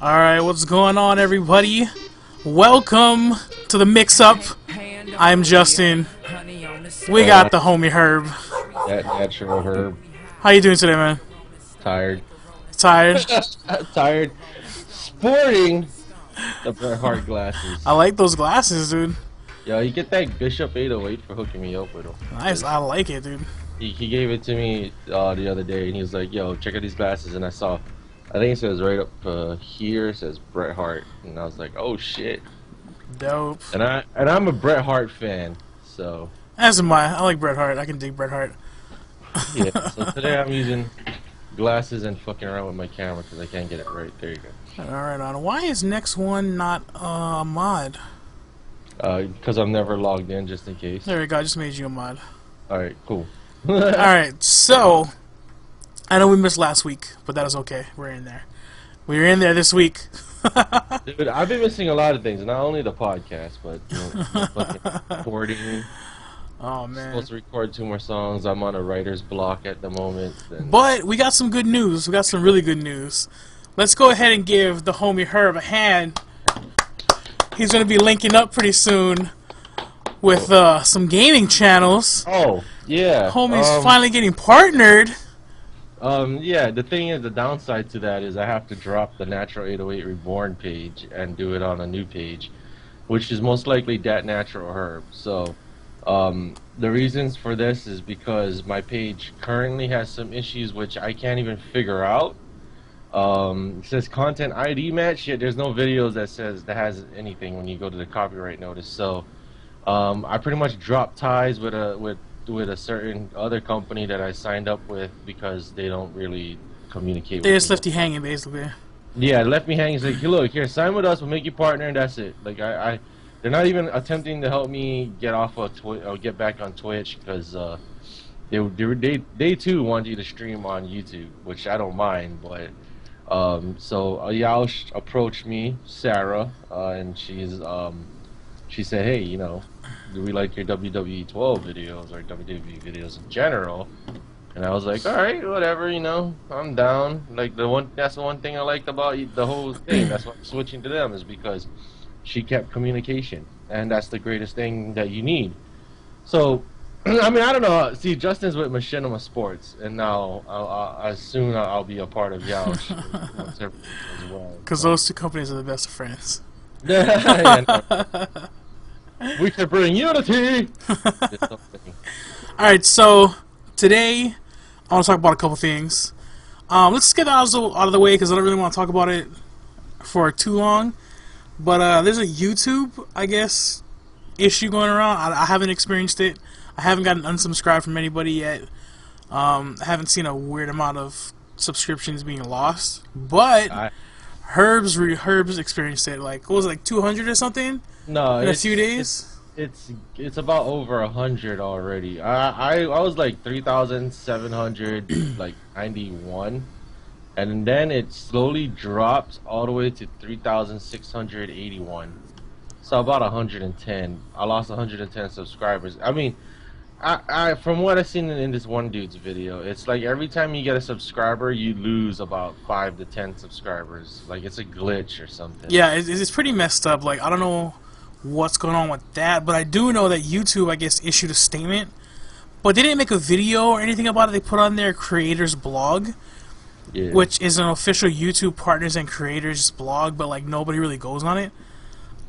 Alright, what's going on, everybody? Welcome to the Mix-Up. I'm Justin. We got the homie Herb. That natural Herb. How you doing today, man? Tired. Tired? Tired. Sporting the Bret Hart glasses. I like those glasses, dude. Yo, you get that Bishop 808 for hooking me up with them. Nice, I like it, dude. He gave it to me the other day, and he was like, yo, check out these glasses. And I saw, I think it says right up here, it says Bret Hart. And I was like, oh, shit. Dope. And I'm a Bret Hart fan, so. As am I. I like Bret Hart. I can dig Bret Hart. Yeah, so today I'm using glasses and fucking around with my camera because I can't get it right. There you go. Alright, why is next one not a mod? Because I'm never logged in, just in case. There we go, I just made you a mod. Alright, cool. Alright, so I know we missed last week, but that is okay. We're in there. We're in there this week. Dude, I've been missing a lot of things, not only the podcast, but fucking recording. Oh man. I'm supposed to record 2 more songs. I'm on a writer's block at the moment. But we got some good news. We got some really good news. Let's go ahead and give the homie Herb a hand. He's gonna be linking up pretty soon with some gaming channels. Oh, yeah. Homie's finally getting partnered. Yeah, the thing is, the downside to that is I have to drop the Natural 808 Reborn page and do it on a new page, which is most likely that Natural Herb. So, the reasons for this is because my page currently has some issues which I can't even figure out. It says content ID match, yet there's no videos that has anything when you go to the copyright notice. So, I pretty much dropped ties with a certain other company that I signed up with because they don't really communicate. They just left you hanging, basically. Yeah, left me hanging. It's like, look, here, sign with us, we'll make you partner, and that's it. Like, they're not even attempting to help me get off of Twitch or get back on Twitch because they too want you to stream on YouTube, which I don't mind. But so Yaosh approached me, Sarah, and she said, hey, you know, do we like your WWE 12 videos or WWE videos in general? And I was like, all right, whatever, you know, I'm down. Like that's the one thing I liked about the whole thing. That's why I'm switching to them, is because she kept communication, and that's the greatest thing that you need. So, I mean, I don't know. See, Justin's with Machinima Sports, and now I'll be a part of Yaosh as well. Because those two companies are the best of friends. Yeah, no. We can bring unity. Alright, so today I want to talk about a couple things. Let's get that out of the way because I don't really want to talk about it for too long. But there's a YouTube, I guess, issue going around. I haven't experienced it. I haven't gotten unsubscribed from anybody yet. I haven't seen a weird amount of subscriptions being lost. But Herb's experienced it. Like, what was it, like 200 or something? No, in a few days. It's about over 100 already. I was like 3,700 like 91, and then it slowly dropped all the way to 3,681. So about 110. I lost 110 subscribers. I mean, I from what I've seen in this one dude's video, it's like every time you get a subscriber, you lose about 5 to 10 subscribers. Like it's a glitch or something. Yeah, it's pretty messed up. Like, I don't know what's going on with that, but I do know that YouTube, I guess, issued a statement, but they didn't make a video or anything about it. They put on their creators blog, yeah, which is an official YouTube partners and creators blog, but like nobody really goes on it.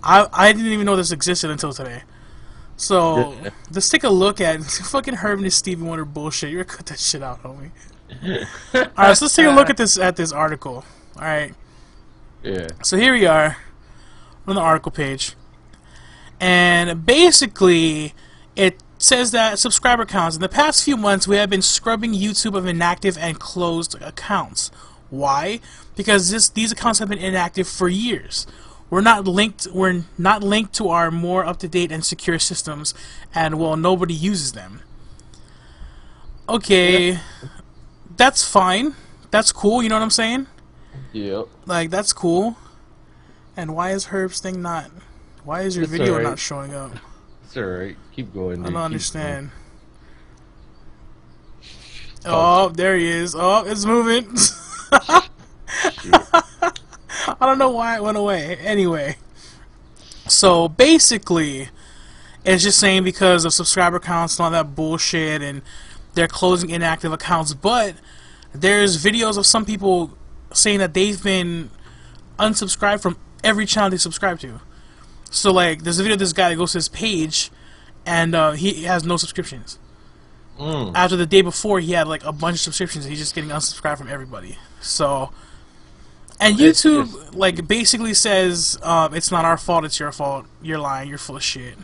I didn't even know this existed until today. So let's take a look at fucking Herb and this Stevie Wonder bullshit. You're gonna cut that shit out, homie. Alright, so let's take a look at this article. Alright. Yeah. So here we are on the article page. And basically, it says that subscriber counts. In the past few months, we have been scrubbing YouTube of inactive and closed accounts. Why? Because these accounts have been inactive for years. We're not linked to our more up-to-date and secure systems, and well, nobody uses them. Okay, that's fine. That's cool. You know what I'm saying? Yep. Like, that's cool. And why is Herb's thing not? Why is your video not showing up? It's alright. Keep going, dude. I don't understand. Oh, there he is. Oh, it's moving. I don't know why it went away. Anyway, so basically, it's just saying because of subscriber counts and all that bullshit, and they're closing inactive accounts. But there's videos of some people saying that they've been unsubscribed from every channel they subscribe to. So like, there's a video of this guy that goes to his page, and he has no subscriptions. After the day before, he had like a bunch of subscriptions, and he's just getting unsubscribed from everybody. So, and YouTube like basically says it's not our fault, it's your fault. You're lying. You're full of shit.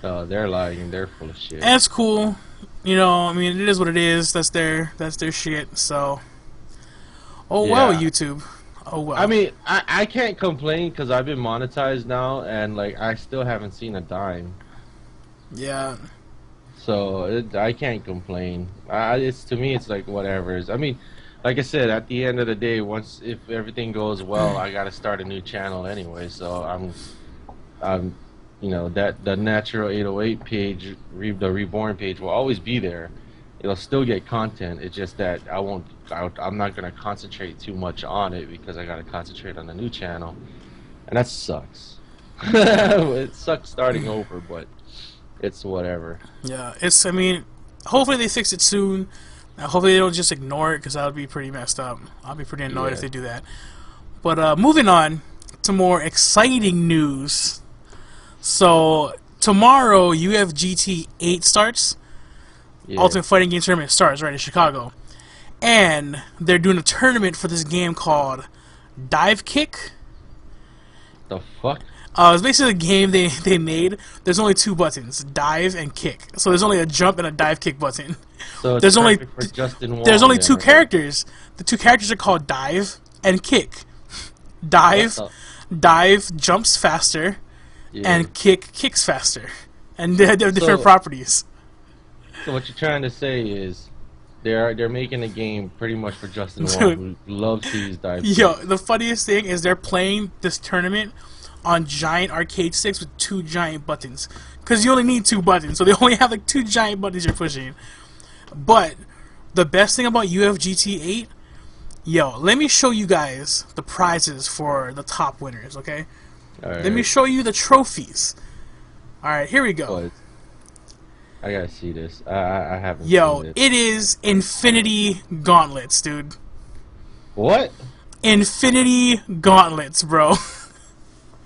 They're lying and they're full of shit. And it's cool, you know. I mean, it is what it is. That's their shit. So, oh well, YouTube. Oh well. I mean, I can't complain because I've been monetized now, and like I still haven't seen a dime. Yeah. So I can't complain. It's to me, it's like whatever. I mean, like I said, at the end of the day, if everything goes well, I gotta start a new channel anyway. So I'm, you know, that the natural 808 page, the reborn page will always be there. It'll still get content. It's just that I'm not gonna concentrate too much on it because I gotta concentrate on the new channel, and that sucks. It sucks starting over, but it's whatever. Yeah, I mean, hopefully they fix it soon. Hopefully they don't just ignore it, because that would be pretty messed up. I'll be pretty annoyed if they do that. But moving on to more exciting news. So tomorrow UFGT 8 starts. Ultimate Fighting Game Tournament starts right in Chicago, and they're doing a tournament for this game called Dive Kick. The fuck? It's basically a game they made. There's only two buttons, dive and kick. So there's only a jump and a dive kick button. So there's only two right? characters. The two characters are called dive and kick. Dive jumps faster, and kick kicks faster, and they're different properties. So what you're trying to say is they're making a game pretty much for Justin Wong, who loves to use dive. Yo, the funniest thing is they're playing this tournament on giant arcade sticks with two giant buttons, because you only need two buttons, so they only have like two giant buttons you're pushing. But the best thing about UFGT 8, yo, let me show you guys the prizes for the top winners, okay? Let me show you the trophies. Alright, here we go. I gotta see this. I haven't seen this. It is Infinity Gauntlets, dude. What? Infinity Gauntlets, bro.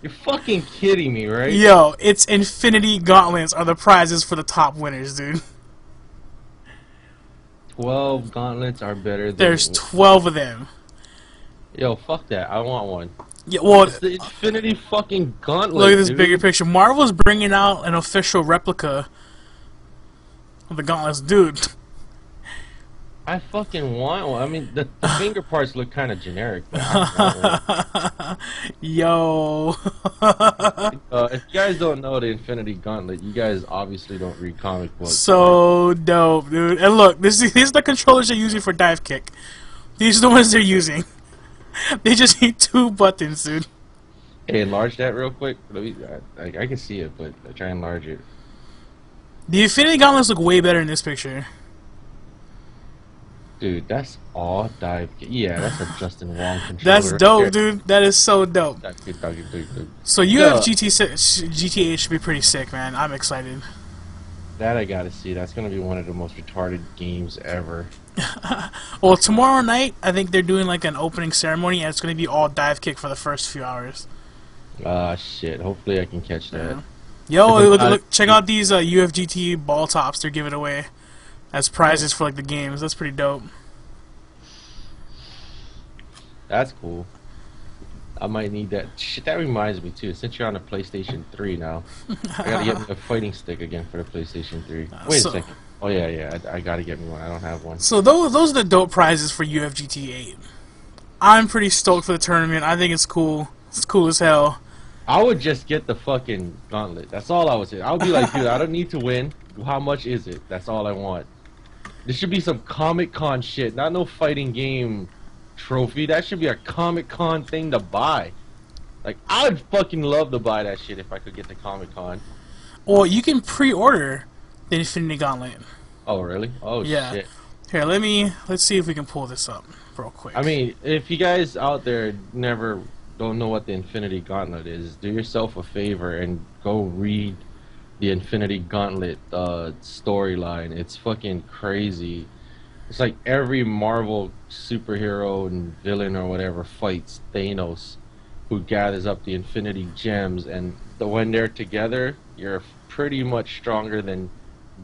You're fucking kidding me, right? Yo, it's Infinity Gauntlets are the prizes for the top winners, dude. 12 gauntlets are better than... There's 12 of them. Yo, fuck that. I want one. Yeah, well, it's the Infinity fucking Gauntlet. Look at this dude. bigger picture. Marvel's bringing out an official replica of the gauntlets, dude. I fucking want one. I mean, the finger parts look kind of generic. Yo. If you guys don't know the Infinity Gauntlet, you guys obviously don't read comic books. So dope, dude. And look, these are the controllers they're using for dive kick. These are the ones they're using. They just need two buttons, dude. Hey, enlarge that real quick. I can see it, but try and enlarge it. The Infinity Gauntlets look way better in this picture. Dude, that's all dive. Yeah, that's a Justin Wong controller. That's dope, dude. That is so dope. So GTA should be pretty sick, man. I'm excited. That I gotta see. That's gonna be one of the most retarded games ever. Well, tomorrow night, I think they're doing like an opening ceremony, and it's gonna be all dive kick for the first few hours. Shit. Hopefully I can catch that. Yo, look, check out these UFGT ball tops they're giving away as prizes for like the games. That's pretty dope. That's cool. I might need that. Shit, that reminds me too. Since you're on the PlayStation 3 now, I gotta get me a fighting stick again for the PlayStation 3. Wait a second. Oh yeah, I gotta get me one. I don't have one. So those are the dope prizes for UFGT 8. I'm pretty stoked for the tournament. I think it's cool. It's cool as hell. I would just get the fucking gauntlet. That's all I would say. I would be like, dude, I don't need to win. How much is it? That's all I want. There should be some Comic-Con shit, not no fighting game trophy. That should be a Comic-Con thing to buy. Like, I would fucking love to buy that shit if I could get the Comic-Con. Well, you can pre-order the Infinity Gauntlet. Oh, really? Oh, yeah. shit. Here, let's see if we can pull this up real quick. I mean, if you guys out there never don't know what the Infinity Gauntlet is, do yourself a favor and go read the Infinity Gauntlet storyline. It's fucking crazy. It's like every Marvel superhero and villain or whatever fights Thanos, who gathers up the Infinity Gems, and when they're together, you're pretty much stronger than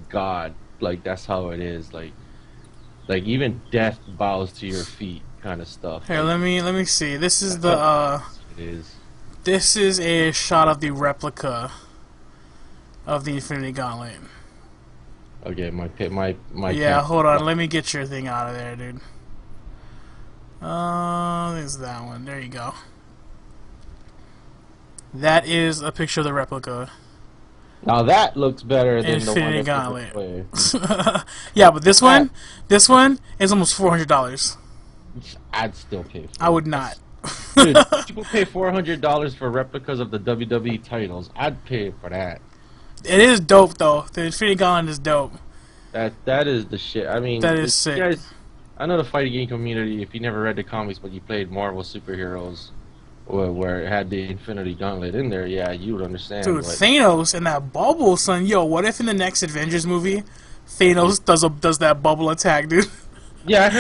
God. Like, that's how it is. Like even death bows to your feet, kind of stuff. Here, like, let me see. This is the it is. This is a shot of the replica of the Infinity Gauntlet. Okay, my yeah, hold on. Let me get your thing out of there, dude. There's that one. There you go. That is a picture of the replica. Now that looks better than Infinity the one that's Gauntlet. Yeah, but this one is almost $400. I'd still pay for it. I would not. Dude, people pay $400 for replicas of the WWE titles. I'd pay for that. It is dope, though. The Infinity Gauntlet is dope. That is the shit. I mean, that is sick. Guys, I know the fighting game community. If you never read the comics, but you played Marvel superheroes, where it had the Infinity Gauntlet in there, yeah, you would understand. Dude, Thanos and that bubble, son. Yo, what if in the next Avengers movie, Thanos does that bubble attack, dude? Yeah, I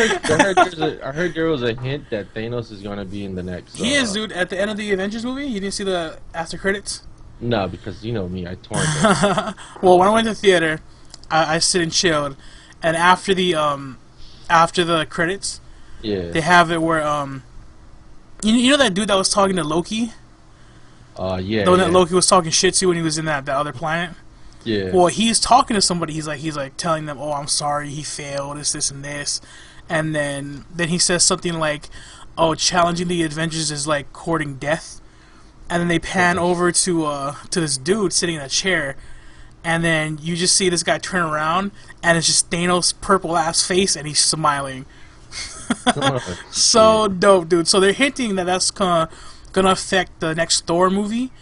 heard there was a hint that Thanos is gonna be in the next. He is, dude. At the end of the Avengers movie, you didn't see the after credits? No, because you know me, I torrent it. Well, when I went to the theater, I sit and chilled, and after the credits, yeah, they have it where you know that dude that was talking to Loki? Yeah. The one that Loki was talking shit to when he was in that other planet? Yeah. Well, he's talking to somebody. He's like telling them, "Oh, I'm sorry, he failed. This, and this," and then he says something like, "Oh, challenging the Avengers is like courting death," and then they pan over to this dude sitting in a chair, and then you just see this guy turn around, and it's just Thanos' purple ass face, and he's smiling. So dope, dude. So they're hinting that that's gonna affect the next Thor movie.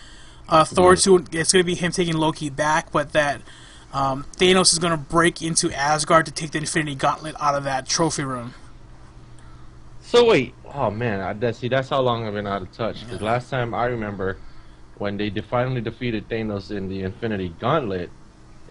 Thor 2, it's gonna be him taking Loki back, but that Thanos is gonna break into Asgard to take the Infinity Gauntlet out of that trophy room. So wait, oh man, that's how long I've been out of touch. Because last time I remember, when they finally defeated Thanos in the Infinity Gauntlet,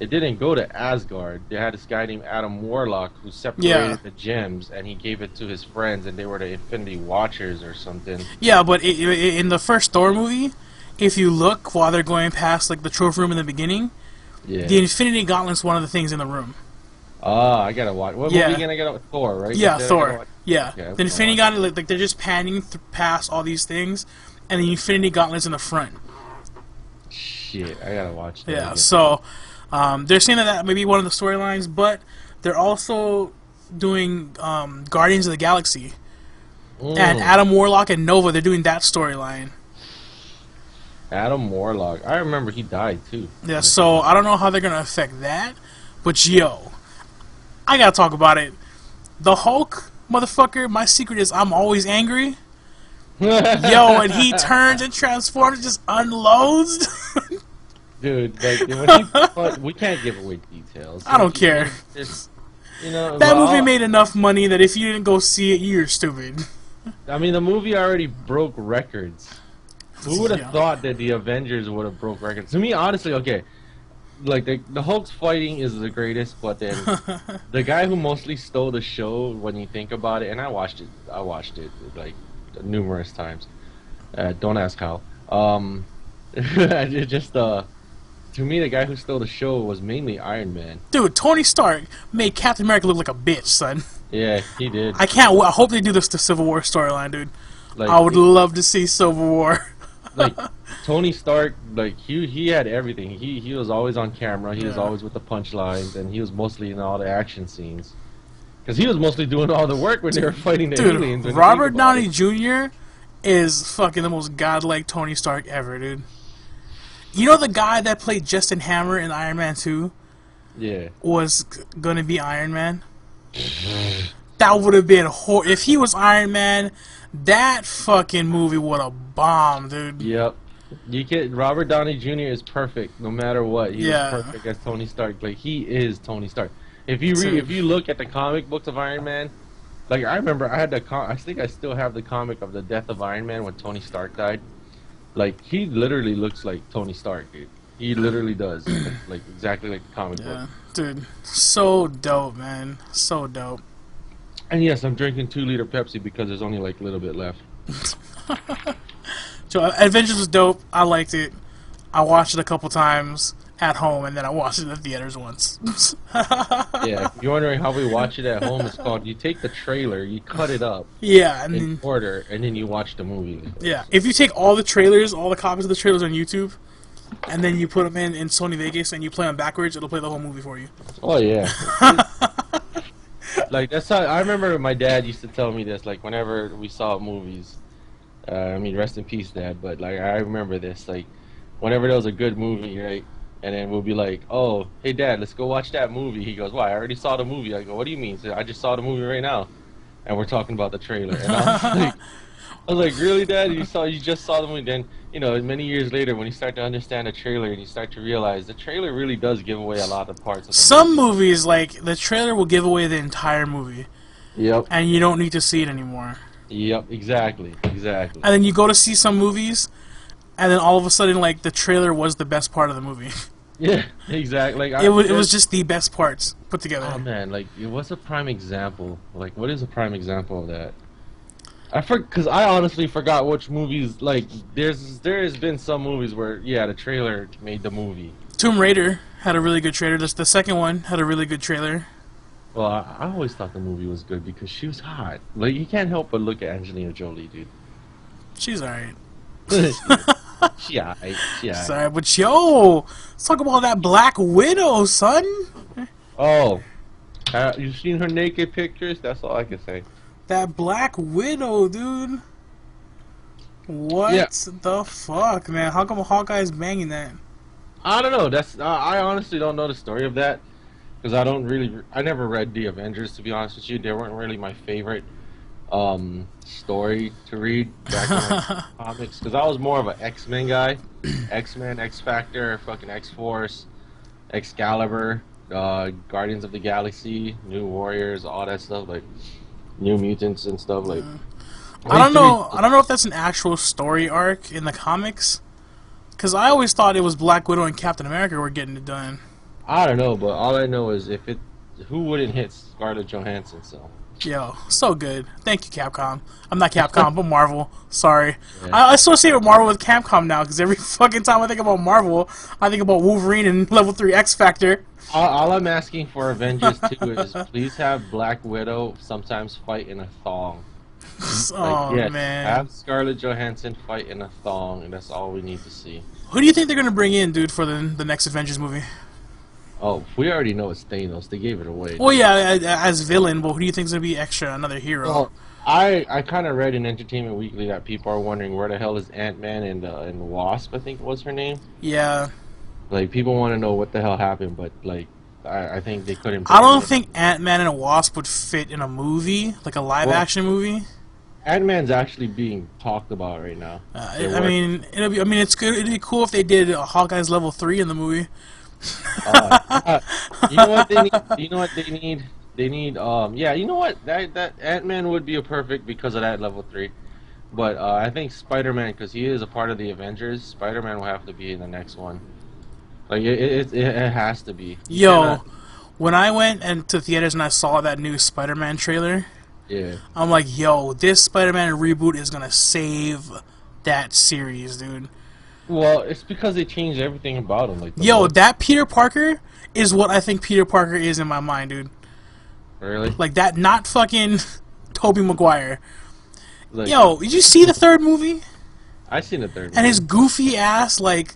it didn't go to Asgard. They had this guy named Adam Warlock who separated the gems, and he gave it to his friends, and they were the Infinity Watchers or something. Yeah, but in the first Thor movie, if you look while they're going past like the trophy room in the beginning, the Infinity Gauntlet's one of the things in the room. Ah, I gotta watch. What movie gonna get with Thor, right? Yeah, Thor. Yeah, okay, the Infinity Gauntlet, like they're just panning past all these things, and the Infinity Gauntlet's in the front. Shit, I gotta watch that. Yeah, again. so they're saying that may be one of the storylines, but they're also doing Guardians of the Galaxy, and Adam Warlock and Nova. They're doing that storyline. Adam Warlock. I remember he died too. Yeah, so I don't know how they're gonna affect that, but yo, I gotta talk about it. The Hulk, motherfucker. My secret is I'm always angry. Yo, and he turns and transforms, and just unloads. Dude, like we can't give away details. I don't care. You know, that movie made enough money that if you didn't go see it, you're stupid. I mean, the movie already broke records. Who would have thought that the Avengers would have broke records? To me, honestly, okay, like the Hulk's fighting is the greatest, but then the guy who mostly stole the show, when you think about it, and I watched it like numerous times. Don't ask how. Just to me, the guy who stole the show was mainly Iron Man. Dude, Tony Stark made Captain America look like a bitch, son. Yeah, he did. I hope they do this to Civil War storyline, dude. Like, I would love to see Civil War. Like Tony Stark, like he had everything. He was always on camera. He was always with the punchlines, and he was mostly in all the action scenes. Because he was mostly doing all the work when they were fighting the aliens. Robert Downey Jr. is fucking the most godlike Tony Stark ever, dude. You know the guy that played Justin Hammer in Iron Man 2? Yeah. Was gonna be Iron Man? That would have been if he was Iron Man, that fucking movie would have bombed, dude. Yep. Robert Downey Jr. is perfect no matter what. He's perfect as Tony Stark. Like, he is Tony Stark. if you look at the comic books of Iron Man, like I remember I had I think I still have the comic of the death of Iron Man when Tony Stark died. Like he literally looks like Tony Stark, dude. He literally does, like exactly like the comic book. Dude, so dope, man, so dope. And yes, I'm drinking 2-liter Pepsi because there's only like a little bit left. So Avengers was dope. I liked it. I watched it a couple times at home, and then I watched it in the theaters once. Yeah, if you're wondering how we watch it at home, it's called you take the trailer, you cut it up, yeah, and in then, order, and then you watch the movie. yeah, if you take all the trailers, all the copies of the trailers on YouTube, and then you put them in Sony Vegas and you play them backwards, it'll play the whole movie for you. Oh yeah. Like that's how I remember my dad used to tell me this. Like whenever we saw movies, I mean, rest in peace, Dad. But like I remember this. Like whenever there was a good movie, right? And then we'll be like, "Oh, hey, Dad, let's go watch that movie." He goes, "Why? I already saw the movie." I go, "What do you mean?" He said, "I just saw the movie right now," and we're talking about the trailer. And I was like, "Really, Dad? You just saw the movie?" Then you know, many years later, when you start to understand the trailer and you start to realize the trailer really does give away a lot of parts of the Some movies, like, the trailer will give away the entire movie. Yep. And you don't need to see it anymore. Yep, exactly. Exactly. And then you go to see some movies, and then all of a sudden, like, the trailer was the best part of the movie. Yeah, exactly. Like, it was just the best parts put together. Oh, man, like, what's a prime example? Like, what is a prime example of that? Because I honestly forgot which movies. Like, there has been some movies where the trailer made the movie. Tomb Raider had a really good trailer. The second one had a really good trailer. Well, I always thought the movie was good because she was hot. Like, you can't help but look at Angelina Jolie, dude. She's alright. She alright. Sorry, but yo, let's talk about that Black Widow, son. Oh, you seen her naked pictures? That's all I can say. That Black Widow, dude. What the fuck, man? How come Hawkeye's banging that? I don't know. That's I honestly don't know the story of that because I never read the Avengers, to be honest with you. They weren't really my favorite story to read back in like, comics because I was more of an X-Men guy. X-Men, X-Factor, fucking X-Force, Excalibur, Guardians of the Galaxy, New Warriors, all that stuff, like New Mutants and stuff. Like I don't know if that's an actual story arc in the comics, because I always thought it was Black Widow and Captain America were getting it done. I don't know, but all I know is who wouldn't hit Scarlett Johansson? So yo, so good. Thank you, Capcom. I'm not Capcom, but Marvel. Sorry, I associate with Marvel with Capcom now because every fucking time I think about Marvel, I think about Wolverine and Level 3 X Factor. All I'm asking for Avengers 2 is please have Black Widow sometimes fight in a thong. Oh, man. Have Scarlett Johansson fight in a thong, and that's all we need to see. Who do you think they're going to bring in, dude, for the next Avengers movie? Oh, we already know it's Thanos. They gave it away. Well, yeah, as villain, but who do you think is going to be extra, another hero? Well, I kind of read in Entertainment Weekly that people are wondering where the hell is Ant-Man and Wasp, I think was her name. Yeah. Like, people want to know what the hell happened, but, like, I think they couldn't... I don't think Ant-Man and Wasp would fit in a movie, like a live-action movie. Ant-Man's actually being talked about right now. I mean, it's good. It'd be cool if they did Hawkeye's Level 3 in the movie. You know what they need? You know what they need? They need, yeah, you know what? That Ant-Man would be a perfect because of that Level 3. But I think Spider-Man, because he is a part of the Avengers, Spider-Man will have to be in the next one. Like, it has to be. Yo, when I went to theaters and I saw that new Spider-Man trailer, yeah, I'm like, yo, this Spider-Man reboot is gonna save that series, dude. Well, it's because they changed everything about him. Like, yo, that Peter Parker is what I think Peter Parker is in my mind, dude. Really? Like that, not fucking Tobey Maguire. Like, yo, did you see the third movie? I seen the third movie. And his goofy ass, like,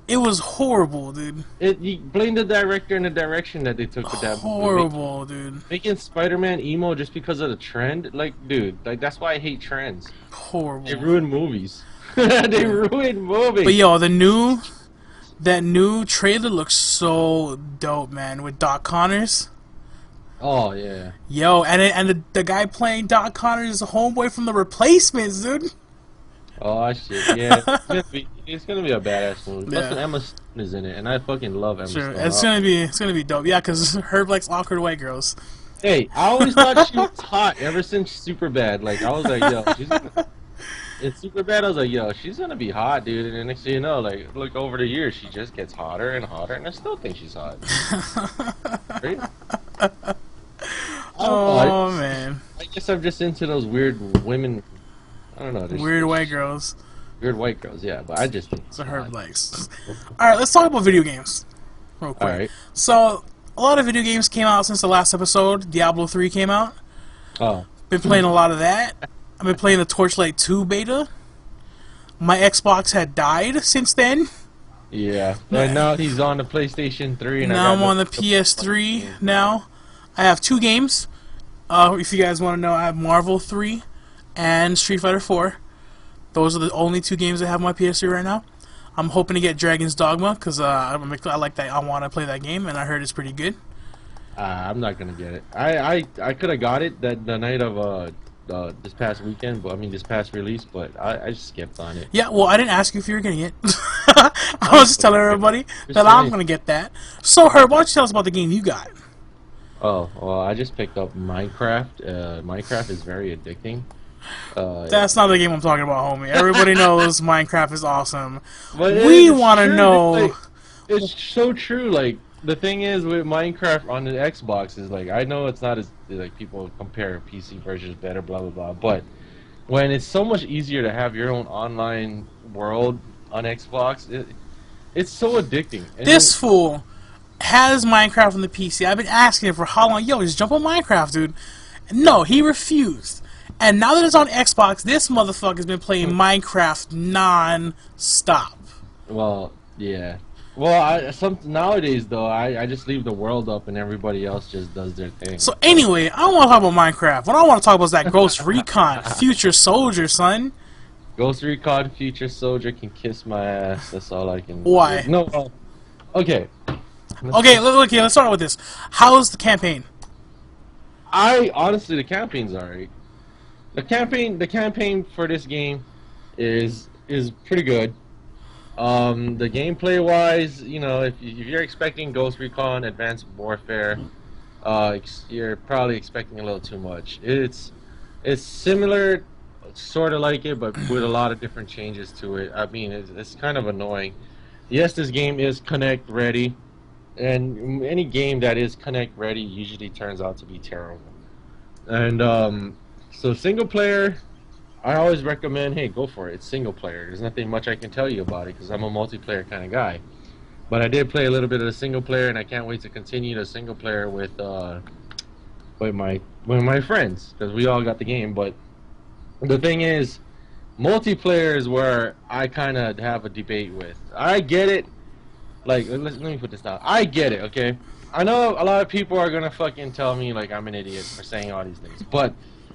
it was horrible, dude. You blame the director and the direction that they took with that movie. Horrible, dude. Making Spider-Man emo just because of the trend? Like, dude, like, that's why I hate trends. Horrible. They ruin movies. They ruin movies. But yo, that new trailer looks so dope, man, with Doc Connors. Oh, yeah. Yo, and the guy playing Doc Connors is a homeboy from The Replacements, dude. Oh shit, yeah, it's gonna be a badass movie. Plus, Yeah, Emma Stone is in it, and I fucking love Emma sure. Stone. It's gonna be dope. Yeah, because Herb likes awkward white girls. Hey, I always thought she was hot ever since Superbad. Like I was like, yo, she's gonna. It's Superbad. I was like, yo, she's gonna be hot, dude. And then next thing you know, like, look over the years, she just gets hotter and hotter, and I still think she's hot. Right? I don't know. Oh man, I guess I'm just into those weird women. I don't know. weird white girls. Weird white girls, yeah. But I just think. So Herb likes. All right, let's talk about video games real quick. All right. So a lot of video games came out since the last episode. Diablo 3 came out. Oh. Been playing a lot of that. I've been playing the Torchlight 2 beta. My Xbox had died since then. Yeah. And now he's on the PlayStation 3. And Now I'm on the PS3 now. I have 2 games. If you guys want to know, I have Marvel 3 and Street Fighter 4. Those are the only 2 games I have on my PS3 right now. I'm hoping to get Dragon's Dogma because I like that. I want to play that game, and I heard it's pretty good. I'm not gonna get it. I could have got it the night of this past weekend, but I mean this past release, but I just skipped on it. Yeah, well, I didn't ask you if you were getting it. I was just telling everybody that I'm going to get that. So, Herb, why don't you tell us about the game you got? Oh, well, I just picked up Minecraft. Minecraft is very addicting. That's not the game I'm talking about, homie. Everybody knows Minecraft is awesome. But We want to know... Like, it's so true, like, the thing is with Minecraft on the Xbox is, like, I know it's not as, like, people compare PC versions better, blah, blah, blah, but when it's so much easier to have your own online world on Xbox, it's so addicting. And This fool has Minecraft on the PC. I've been asking him for how long. Yo, just jump on Minecraft, dude. No, he refused. And now that it's on Xbox, this motherfucker's been playing Minecraft non-stop. Well, yeah. Well, nowadays though, I just leave the world up and everybody else just does their thing. So anyway, I don't want to talk about Minecraft. What I want to talk about is that Ghost Recon Future Soldier, son. Ghost Recon Future Soldier can kiss my ass. That's all I can. Why? No. Okay. Okay, look here. Let's start with this. How's the campaign? Honestly, the campaign's alright. The campaign for this game is pretty good. The gameplay wise, you know, if you're expecting Ghost Recon Advanced Warfare, you're probably expecting a little too much. It's similar, sort of like it, but with a lot of different changes to it. I mean, it's kind of annoying. Yes, this game is Connect ready, and any game that is Connect ready usually turns out to be terrible. And so single player, I always recommend, hey, go for it. It's single player. There's nothing much I can tell you about it because I'm a multiplayer kind of guy. But I did play a little bit of the single player, and I can't wait to continue the single player with my friends because we all got the game. But the thing is, multiplayer is where I kind of have a debate with. I get it. Like, let me put this down. I get it, okay? I know a lot of people are gonna fucking tell me like I'm an idiot for saying all these things, but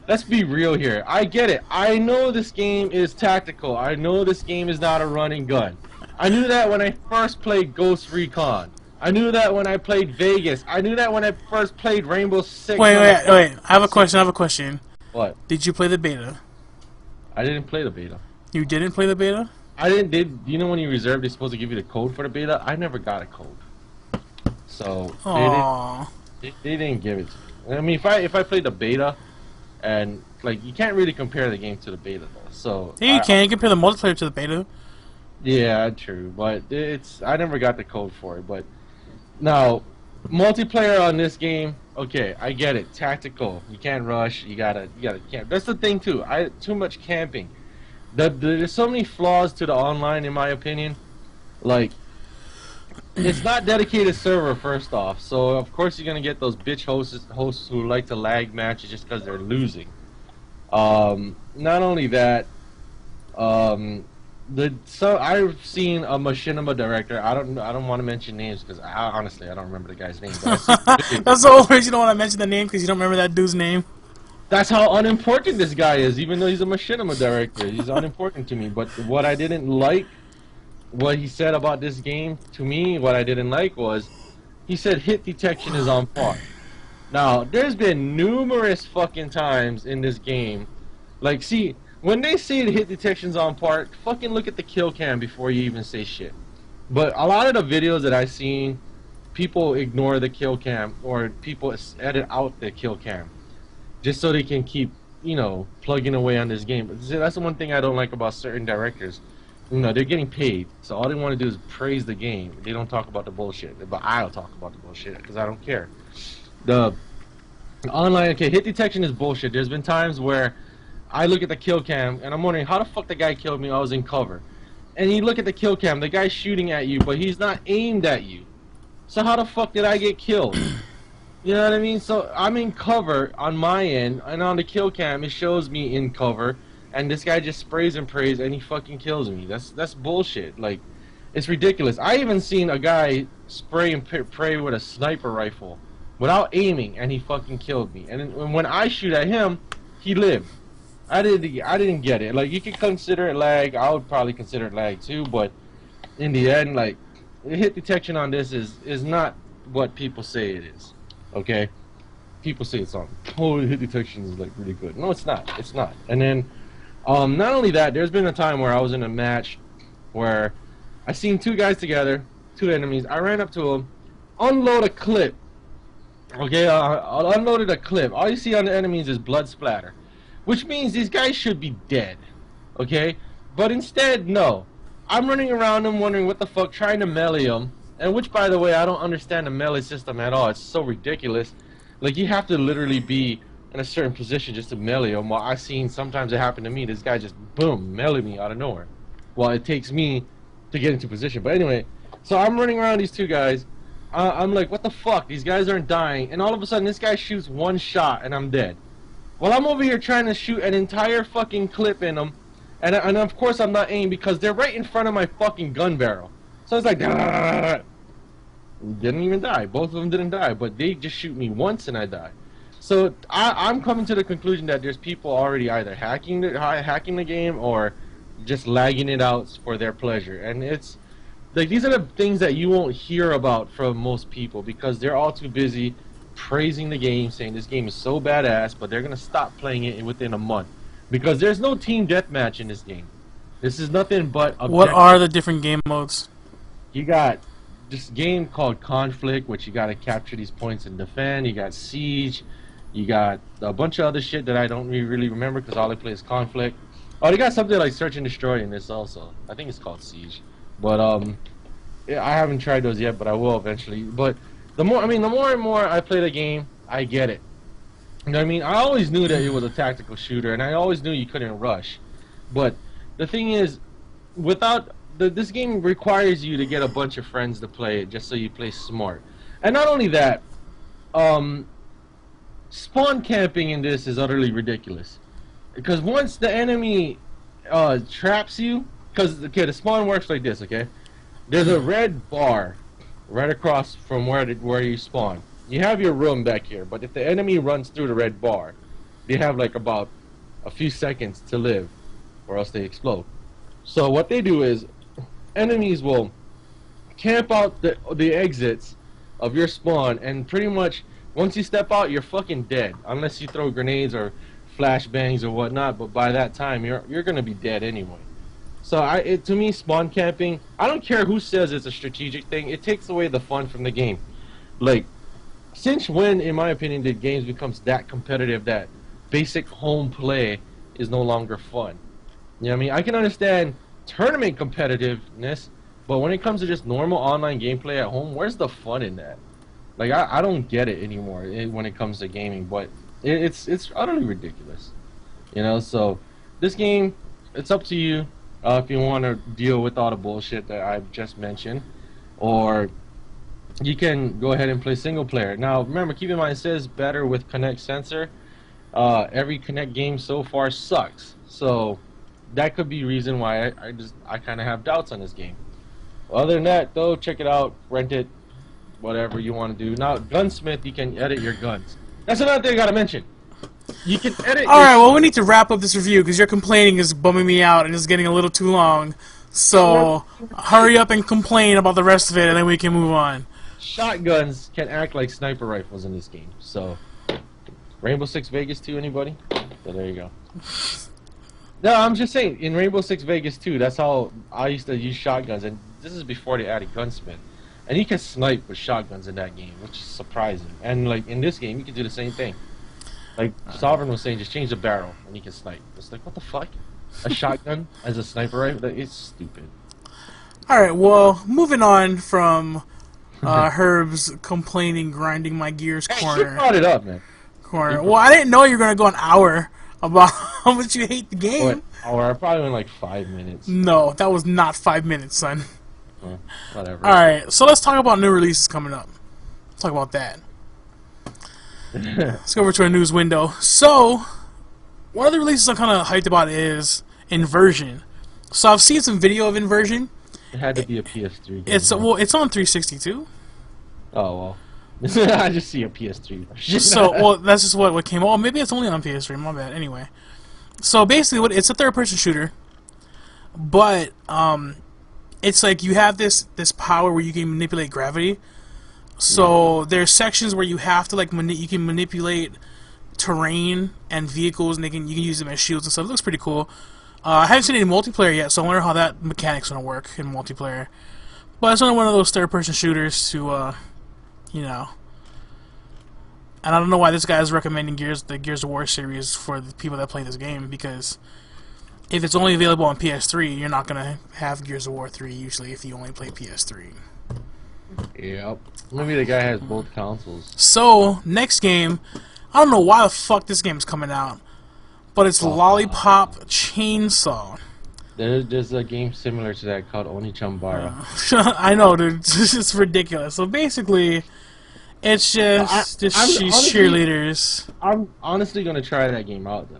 let's be real here. I get it. I know this game is tactical. I know this game is not a running gun. I knew that when I first played Ghost Recon. I knew that when I played Vegas. I knew that when I first played Rainbow Six. Wait. I have a question. What? Did you play the beta? I didn't play the beta. You didn't play the beta? I didn't. You know when you reserve, they're supposed to give you the code for the beta. I never got a code. So they didn't give it to me. I mean, if I played the beta, and like you can't really compare the game to the beta though. So yeah, you can. You compare the multiplayer to the beta. Yeah, true, but I never got the code for it. But now multiplayer on this game, okay, I get it. Tactical, you can't rush. You gotta camp. That's the thing too. Too much camping. There's so many flaws to the online, in my opinion. Like, it's not dedicated server, first off, so of course you're gonna get those bitch hosts who like to lag matches just because they're losing. Not only that, so I've seen a machinima director. I don't want to mention names because honestly I don't remember the guy's name. But That's the only reason you don't want to mention the name because you don't remember that dude's name. That's how unimportant this guy is, even though he's a machinima director. He's unimportant to me. But what I didn't like, what he said about this game, to me, what I didn't like was, he said hit detection is on par. Now, there's been numerous fucking times in this game, like, see, when they say the hit detection's on par, fucking look at the kill cam before you even say shit. But a lot of the videos that I've seen, people ignore the kill cam, or people edit out the kill cam just so they can keep, you know, plugging away on this game. But that's the one thing I don't like about certain directors. You know, they're getting paid, so all they want to do is praise the game. They don't talk about the bullshit. But I'll talk about the bullshit because I don't care. The online, okay, hit detection is bullshit. There's been times where I look at the kill cam and I'm wondering how the fuck the guy killed me. I was in cover, and you look at the kill cam, the guy's shooting at you, but he's not aimed at you. So how the fuck did I get killed? You know what I mean? So I'm in cover on my end, and on the kill cam it shows me in cover, and this guy just sprays and prays and he fucking kills me. That's bullshit. Like, it's ridiculous. I even seen a guy spray and pray with a sniper rifle without aiming, and he fucking killed me. And when I shoot at him, he lived. I didn't get it. Like, you could consider it lag. I would probably consider it lag too, but in the end, like, the hit detection on this is not what people say it is. Okay? People say it's on. Oh, hit detection is like really good. No, it's not. It's not. And then, not only that, there's been a time where I was in a match where I seen two guys together, two enemies. I ran up to them, unload a clip. Okay, I unloaded a clip. All you see on the enemies is blood splatter, which means these guys should be dead. Okay, but instead, no. I'm running around them wondering what the fuck, trying to melee them, and which, by the way, I don't understand the melee system at all. It's so ridiculous. Like, you have to literally be in a certain position just to melee them. While I've seen sometimes it happen to me, this guy just boom melee me out of nowhere. Well, it takes me to get into position. But anyway, so I'm running around these two guys. I'm like, what the fuck? These guys aren't dying, and all of a sudden this guy shoots one shot and I'm dead. Well, I'm over here trying to shoot an entire fucking clip in them. And of course I'm not aiming because they're right in front of my fucking gun barrel. So it's like, didn't even die. Both of them didn't die, but they just shoot me once and I die. So I'm coming to the conclusion that there's people already either hacking the game or just lagging it out for their pleasure. And it's like, these are the things that you won't hear about from most people because they're all too busy praising the game, saying this game is so badass, but they're gonna stop playing it within a month. Because there's no team deathmatch in this game. This is nothing but objective. What are the different game modes? You got this game called Conflict, which you got to capture these points and defend. You got Siege. You got a bunch of other shit that I don't really remember because all I play is Conflict. Oh, they got something like Search and Destroy in this also. I think it's called Siege. But yeah, I haven't tried those yet, but I will eventually. But the more and more I play the game, I get it. You know what I mean? I always knew that it was a tactical shooter, and I always knew you couldn't rush. But the thing is, this game requires you to get a bunch of friends to play it, just so you play smart. And not only that, spawn camping in this is utterly ridiculous. Because once the enemy traps you, because okay, the spawn works like this. Okay, there's a red bar right across from where you spawn. You have your room back here, but if the enemy runs through the red bar, they have like about a few seconds to live, or else they explode. So what they do is, enemies will camp out the exits of your spawn, and pretty much once you step out, you're fucking dead, unless you throw grenades or flashbangs or whatnot. But by that time, you're gonna be dead anyway. So to me, spawn camping, I don't care who says it's a strategic thing. It takes away the fun from the game. Like, since when, in my opinion, did games becomes that competitive that basic home play is no longer fun? You know what I mean? I can understand tournament competitiveness, but when it comes to just normal online gameplay at home, where's the fun in that? Like, I don't get it anymore when it comes to gaming, but it's utterly ridiculous. You know, so this game, it's up to you if you want to deal with all the bullshit that I've just mentioned, or you can go ahead and play single player. Now, remember, keep in mind, it says better with Kinect sensor. Every Kinect game so far sucks, so that could be reason why I kind of have doubts on this game. Other than that, though, check it out, rent it, whatever you want to do. Now, Gunsmith, you can edit your guns. That's another thing I gotta mention. You can edit. All right, well, we need to wrap up this review because your complaining is bumming me out and it's getting a little too long. So hurry up and complain about the rest of it, and then we can move on. Shotguns can act like sniper rifles in this game. So, Rainbow Six Vegas 2, anybody? So there you go. No, I'm just saying, in Rainbow Six Vegas 2, that's how I used to use shotguns, and this is before they added gunsmith. And you can snipe with shotguns in that game, which is surprising. And like in this game, you can do the same thing. Like Sovereign was saying, just change the barrel and you can snipe. It's like, what the fuck? A shotgun as a sniper rifle? It's stupid. Alright, well, moving on from Herb's complaining, grinding my gears Hey, corner. you brought it up, man. Well, I didn't know you were going to go an hour about how much you hate the game. What? Oh, I probably went like 5 minutes. No, that was not 5 minutes, son. Well, whatever. Alright, so let's talk about new releases coming up. Let's talk about that. Let's go over to our news window. So, one of the releases I'm kind of hyped about is Inversion. So I've seen some video of Inversion. It had to be a PS3 game. It's on 360 too. Oh, well. I just see a PS3 version. So, well, that's just what came. Oh, maybe it's only on PS3. My bad. Anyway, so basically, it's a third-person shooter, but it's like you have this power where you can manipulate gravity. So there's sections where you have to like you can manipulate terrain and vehicles, and you can use them as shields and stuff. It looks pretty cool. I haven't seen any multiplayer yet, so I wonder how that mechanic's gonna work in multiplayer. But it's only one of those third-person shooters to, you know. And I don't know why this guy is recommending the Gears of War series for the people that play this game, because if it's only available on PS3, you're not gonna have Gears of War 3 usually if you only play PS3. Yep. Maybe the guy has both consoles. So, next game, I don't know why the fuck this game's coming out, but it's Lollipop Chainsaw. There's a game similar to that called Onichambara. I know, dude. It's ridiculous. So basically, it's just honestly, cheerleaders. I'm honestly gonna try that game out though.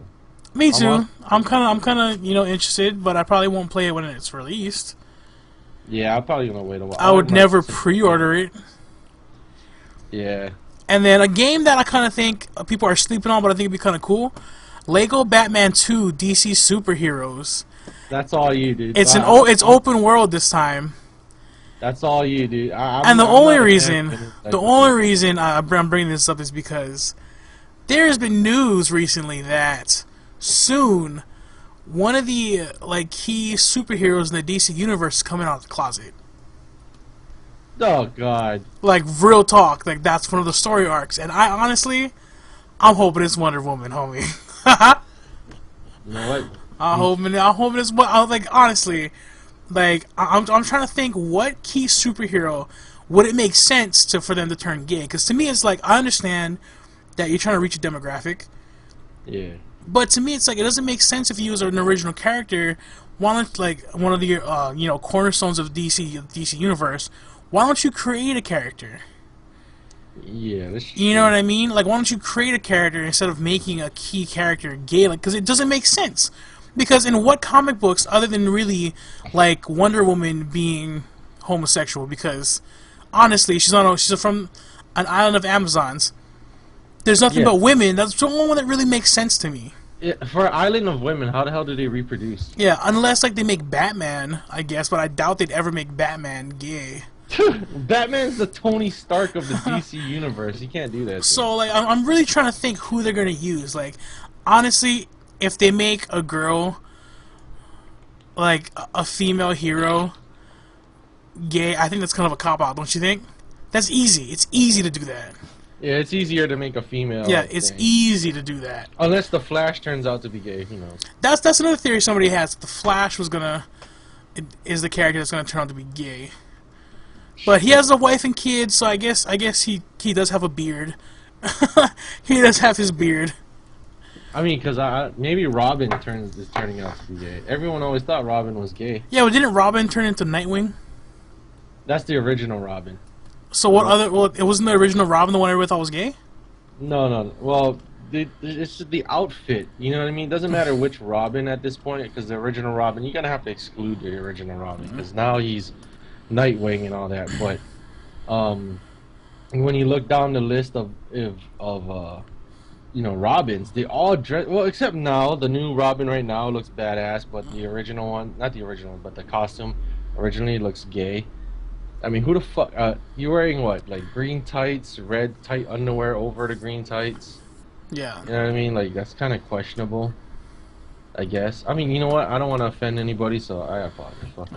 Me too. I'm kind of interested, but I probably won't play it when it's released. Yeah, I'm probably gonna wait a while. I would never pre-order it. Yeah. And then a game that I kind of think people are sleeping on, but I think it'd be kind of cool. Lego Batman 2 DC Superheroes. That's all you, dude. It's it's open world this time. That's all you, dude. And the only reason I'm bringing this up is because there's been news recently that soon one of the key superheroes in the DC universe is coming out of the closet. Oh God. Like real talk, like that's one of the story arcs, and I'm hoping it's Wonder Woman, homie. You know what? I'm hoping it's honestly, I'm trying to think what key superhero would it make sense for them to turn gay? Because to me, it's like I understand that you're trying to reach a demographic. Yeah. But to me, it's like it doesn't make sense if you use an original character. Why don't one of the cornerstones of DC universe? Why don't you create a character? Yeah, that's you know what I mean? Like, why don't you create a character instead of making a key character gay? Because it doesn't make sense. Because in what comic books, other than really Wonder Woman being homosexual? Because honestly, she's from an island of Amazons. There's nothing but women. That's the only one that really makes sense to me. Yeah, for an island of women, how the hell do they reproduce? Yeah, unless they make Batman, I guess, but I doubt they'd ever make Batman gay. Batman's the Tony Stark of the DC universe. You can't do that. So I'm really trying to think who they're gonna use. Honestly, if they make a girl, a female hero, gay, I think that's kind of a cop out, don't you think? That's easy. It's easy to do that. Yeah, it's easier to make a female. Yeah, it's easy to do that. Unless the Flash turns out to be gay, who knows? That's another theory somebody has. The Flash is the character that's gonna turn out to be gay. But he has a wife and kids, so I guess he does have a beard. He does have his beard. I mean, because maybe Robin is turning out to be gay. Everyone always thought Robin was gay. Yeah, but didn't Robin turn into Nightwing? That's the original Robin. So what other? Well, it wasn't the original Robin the one everybody thought was gay. No. Well, it's just the outfit. You know what I mean? It doesn't matter which Robin at this point, because the original Robin, you're gonna have to exclude the original Robin, because now he's Nightwing and all that. But when you look down the list of Robins, they all dress well, except now the new Robin right now looks badass, but the original one, not the original, but the costume originally looks gay. I mean, who the fuck? You wearing what? Green tights, red tight underwear over the green tights? Yeah. You know what I mean? That's kind of questionable. I guess. I mean, you know what? I don't want to offend anybody, so I apologize. Fuck.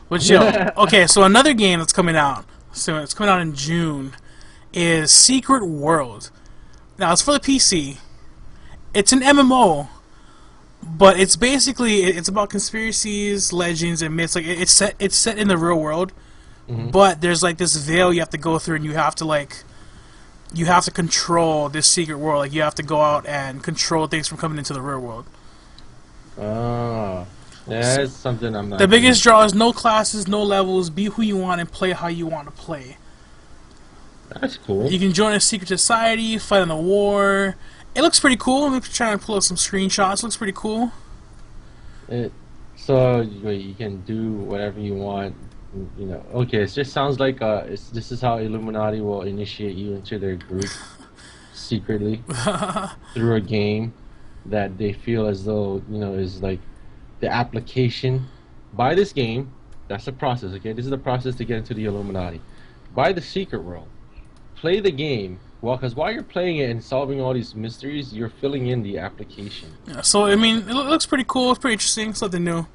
But yo, okay, so another game that's coming out, so it's coming out in June, is Secret World. Now it's for the PC. It's an MMO, but it's basically it's about conspiracies, legends, and myths. Like it's set in the real world, but there's like this veil you have to go through, and you have to control this secret world. Like you have to go out and control things from coming into the real world. Oh, yeah, that's something I'm not. The biggest draw is no classes, no levels. Be who you want and play how you want to play. That's cool. You can join a secret society, fight in the war. It looks pretty cool. I'm trying to pull up some screenshots. It looks pretty cool. So wait, you can do whatever you want. You know. Okay, it just sounds like this is how Illuminati will initiate you into their group secretly through a game that they feel as though is like the application. Buy this game. That's the process. Okay, this is the process to get into the Illuminati. Buy the secret world. Play the game. Well, because while you're playing it and solving all these mysteries, you're filling in the application. Yeah, so I mean, it looks pretty cool. It's pretty interesting. Something new.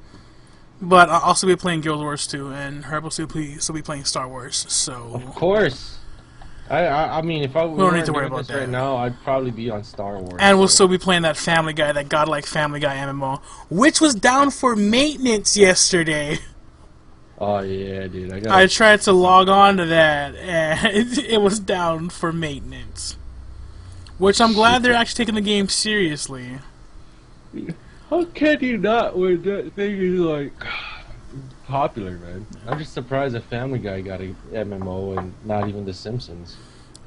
But I'll also be playing Guild Wars 2, and Herb will still be playing Star Wars. So of course. I mean, if I we don't need to worry about that right now, I'd probably be on Star Wars. And we'll still be playing that Family Guy, that godlike Family Guy MMO, which was down for maintenance yesterday. Oh yeah, dude. I tried to log on to that, and it was down for maintenance. Which I'm glad they're actually taking the game seriously. How can you not when that thing is like popular, man? I'm just surprised that Family Guy got a MMO and not even The Simpsons.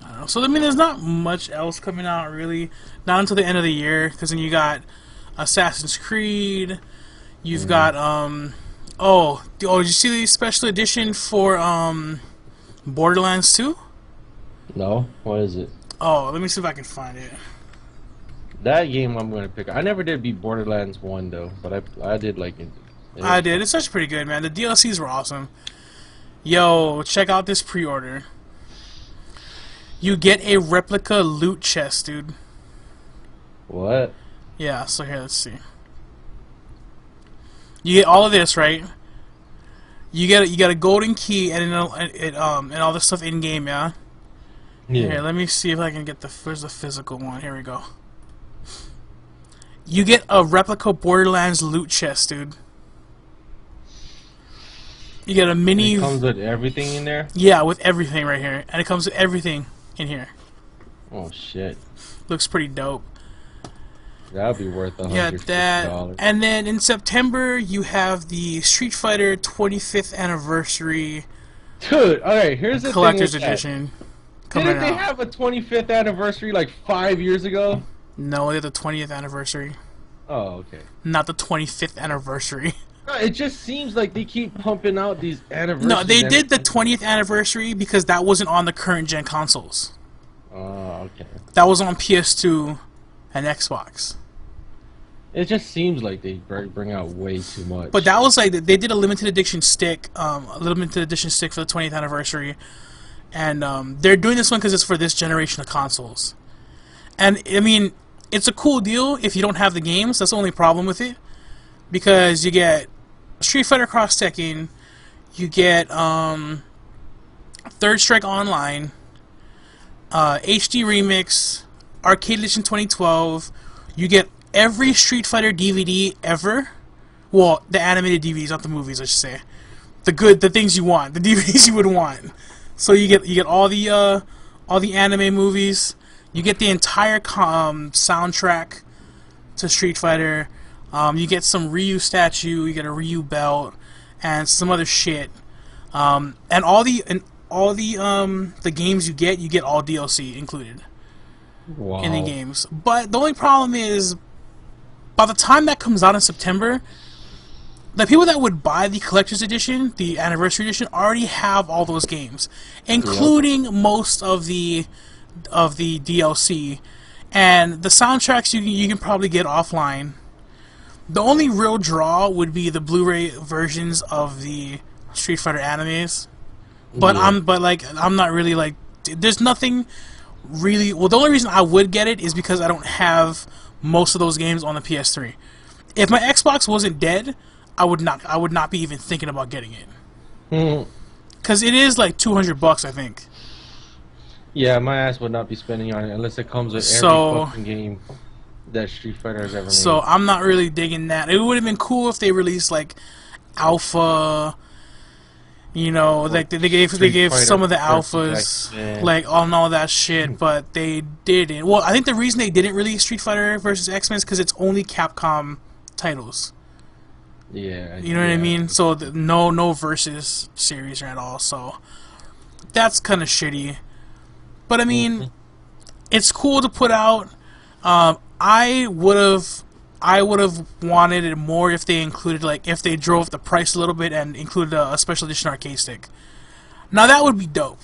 I don't know. So I mean, there's not much else coming out really, not until the end of the year. Because then you got Assassin's Creed. You've got did you see the special edition for Borderlands 2? No, what is it? Oh, let me see if I can find it. That game I'm gonna pick. I never did beat Borderlands 1 though, but I did like it. I did. It's actually pretty good, man. The DLCs were awesome. Yo, check out this pre-order. You get a replica loot chest, dude. What? Yeah. So here, let's see. You get all of this, right? You get a golden key and all this stuff in game, yeah. Yeah. Here, let me see if I can get where's the physical one. Here we go. You get a replica Borderlands loot chest, dude. You get a mini. It comes with everything in there? Yeah, with everything right here. And it comes with everything in here. Oh, shit. Looks pretty dope. That would be worth $150. Yeah, that. And then in September, you have the Street Fighter 25th Anniversary Dude, alright, here's the Collector's thing Edition. Didn't they have a 25th anniversary like 5 years ago? No, they're the 20th anniversary. Oh, okay. Not the 25th anniversary. No, it just seems like they keep pumping out these anniversaries. No, they did the 20th anniversary because that wasn't on the current gen consoles. Oh, okay. That was on PS2 and Xbox. It just seems like they bring out way too much. But that was like they did a limited edition stick, for the 20th anniversary, and they're doing this one because it's for this generation of consoles. And I mean, it's a cool deal if you don't have the games. That's the only problem with it, because you get Street Fighter Cross Tekken, you get Third Strike Online, HD Remix, Arcade Edition 2012. You get every Street Fighter DVD ever. Well, the animated DVDs, not the movies, I should say. The things you want, the DVDs you would want. So you get all the anime movies. You get the entire soundtrack to Street Fighter. You get some Ryu statue. You get a Ryu belt and some other shit. And all the games you get all DLC included. Wow. In the games. But the only problem is, by the time that comes out in September, the people that would buy the collector's edition, the anniversary edition, already have all those games, including most of the DLC, and the soundtracks you can probably get offline. The only real draw would be the Blu-ray versions of the Street Fighter animes, but I'm not really like. There's nothing really. Well, the only reason I would get it is because I don't have most of those games on the PS3. If my Xbox wasn't dead, I would not be even thinking about getting it. Because it is like $200, I think. Yeah, my ass would not be spending on it unless it comes with every fucking game that Street Fighter has ever made. So I'm not really digging that. It would have been cool if they released like Alpha. You know, like they gave some of the alphas, like all that shit, but they didn't. Well, I think the reason they didn't release Street Fighter versus X-Men is because it's only Capcom titles. Yeah, you know what I mean. So no versus series at all. So that's kind of shitty. But I mean, it's cool to put out. I would have wanted it more if they included, like, if they drove the price a little bit and included a special edition arcade stick. Now that would be dope.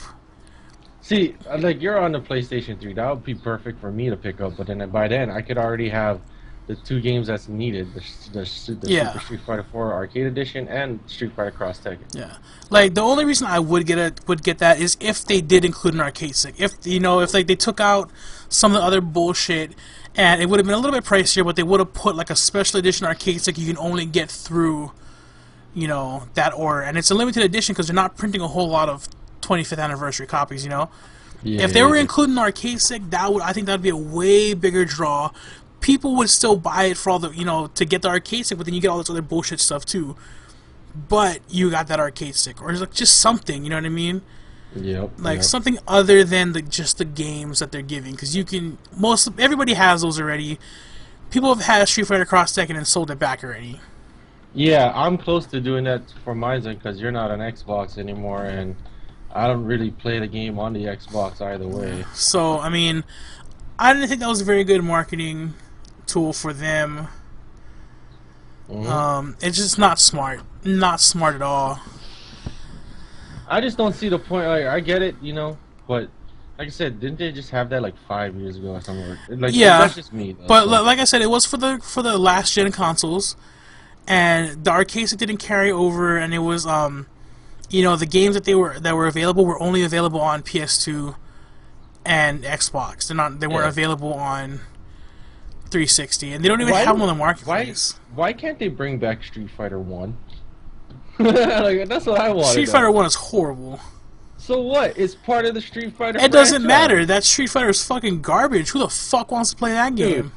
See, like, you're on the PlayStation 3. That would be perfect for me to pick up. But then by then, I could already have the 2 games that's needed: the Super Street Fighter 4 Arcade Edition and Street Fighter Cross Tekken. Yeah, like the only reason I would get that is if they did include an arcade stick. If like they took out some of the other bullshit. And it would have been a little bit pricier, but they would have put like a special edition arcade stick you can only get through, you know, that order. And it's a limited edition because they're not printing a whole lot of 25th anniversary copies, you know. Yeah, if they were including an arcade stick, I think that would be a way bigger draw. People would still buy it for all the, you know, to get the arcade stick, but then you get all this other bullshit stuff too. But you got that arcade stick, or like just something, you know what I mean? Yep. Like something other than just the games that they're giving, because everybody has those already. People have had Street Fighter Cross Tekken and sold it back already. Yeah, I'm close to doing that for mine because you're not on Xbox anymore, and I don't really play the game on the Xbox either way. So I mean, I didn't think that was a very good marketing tool for them. It's just not smart at all. I just don't see the point. Like, I get it, you know, but like I said, didn't they just have that like 5 years ago or something? Like, yeah, that's just me. Though, but like I said, it was for the last gen consoles, and the arcade stick didn't carry over, and it was you know, the games that were available were only available on PS2 and Xbox. They weren't available on 360, and they don't even have them on the marketplace. Why can't they bring back Street Fighter 1? Like, that's what I want. Street Fighter 1 is horrible. So what? It's part of the Street Fighter It doesn't matter. That Street Fighter is fucking garbage. Who the fuck wants to play that game?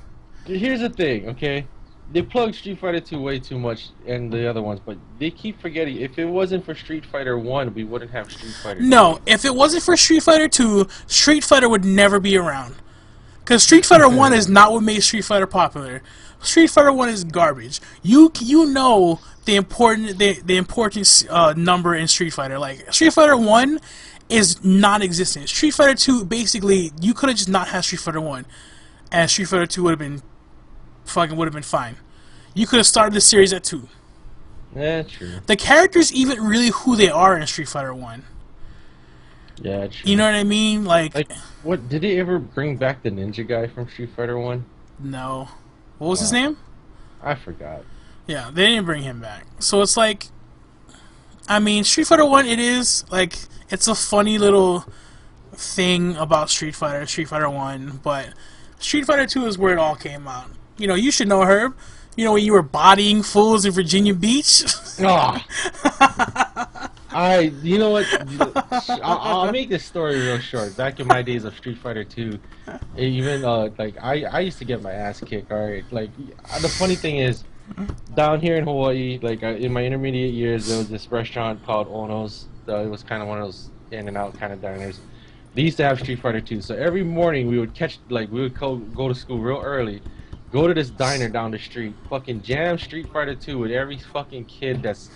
Dude, here's the thing, okay? They plug Street Fighter 2 way too much and the other ones, but they keep forgetting. If it wasn't for Street Fighter 1, we wouldn't have Street Fighter 2. No, if it wasn't for Street Fighter 2, Street Fighter would never be around. Because Street Fighter 1 is not what made Street Fighter popular. Street Fighter 1 is garbage. You know the important number in Street Fighter. Like, Street Fighter 1 is non-existent. Street Fighter 2, basically, you could have just not had Street Fighter 1, and Street Fighter 2 would have been fine. You could have started the series at 2. Yeah, true. The characters even really who they are in Street Fighter 1. Yeah, true. You know what I mean? Like, what did they ever bring back the ninja guy from Street Fighter 1? No. What was his name? I forgot. Yeah, they didn't bring him back. So it's like, I mean, Street Fighter 1, it is, like, it's a funny little thing about Street Fighter 1, but Street Fighter 2 is where it all came out. You know, you should know, Herb. You know, when you were bodying fools in Virginia Beach? Oh. You know what? I'll make this story real short. Back in my days of Street Fighter 2, even, like, I used to get my ass kicked, alright? Like, the funny thing is, down here in Hawaii, like, in my intermediate years, there was this restaurant called Ono's. It was kind of one of those in and out kind of diners. They used to have Street Fighter 2, so every morning we would go to school real early, go to this diner down the street, fucking jam Street Fighter 2 with every fucking kid that's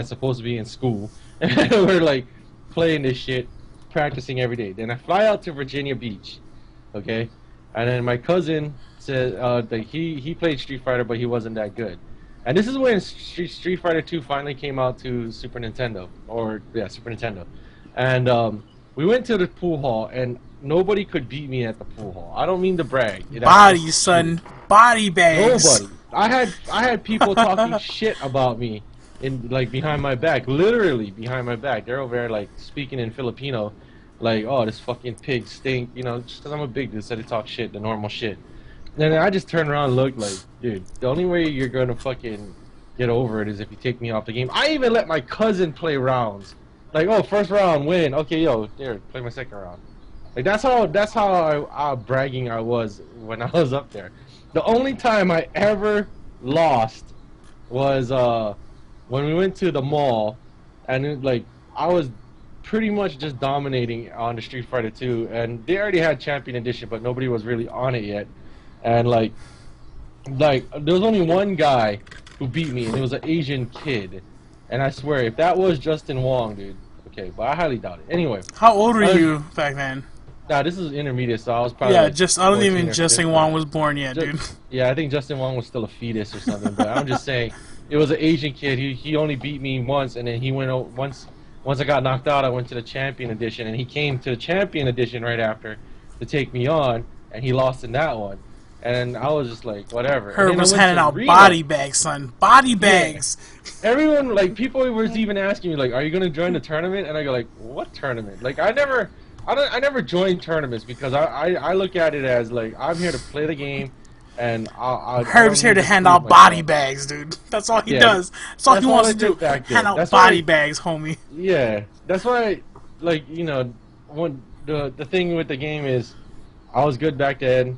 supposed to be in school. And we're like playing this shit, practicing every day. Then I fly out to Virginia Beach, okay? And then my cousin said that he played Street Fighter, but he wasn't that good. And this is when Street Fighter 2 finally came out to Super Nintendo, Super Nintendo. And we went to the pool hall, and nobody could beat me at the pool hall. I don't mean to brag. Body, son. Body bags. Nobody. I had people talking shit about me behind my back, literally behind my back. They're over there like speaking in Filipino, like, oh, this fucking pig stink, you know, just because I'm a big dude, so they talk shit, the normal shit. then I just turned around and looked like, dude, the only way you're gonna fucking get over it is if you take me off the game. I even let my cousin play rounds. Like, oh, first round, win. Okay, yo, there, play my second round. Like, that's how bragging I was when I was up there. The only time I ever lost was when we went to the mall, and like I was pretty much just dominating on the Street Fighter 2, and they already had Champion Edition, but nobody was really on it yet. And like there was only one guy who beat me, and it was an Asian kid. And I swear, if that was Justin Wong, dude, okay, but I highly doubt it. Anyway, How old were you back then? nah, this is intermediate, so I was probably Yeah, like just I don't 14 even or Justin 15. Wong was born yet, dude. Yeah, I think Justin Wong was still a fetus or something. But I'm just saying, it was an Asian kid. He only beat me once, and then he went once. Once I got knocked out, I went to the Champion Edition, and he came to the Champion Edition right after to take me on, and he lost in that one. And I was just like, whatever. Herb And then I was went handing to out Reno. body bags, son. Body bags. Everyone, like, people was even asking me, like, are you gonna join the tournament? And I go, like, what tournament? Like, I never joined tournaments because I look at it as like I'm here to play the game, and Herb's here to hand out body bags, dude. That's all he does. That's all he wants to do. Hand out body bags, homie. Yeah, that's why, like, you know, the thing with the game is, I was good back then.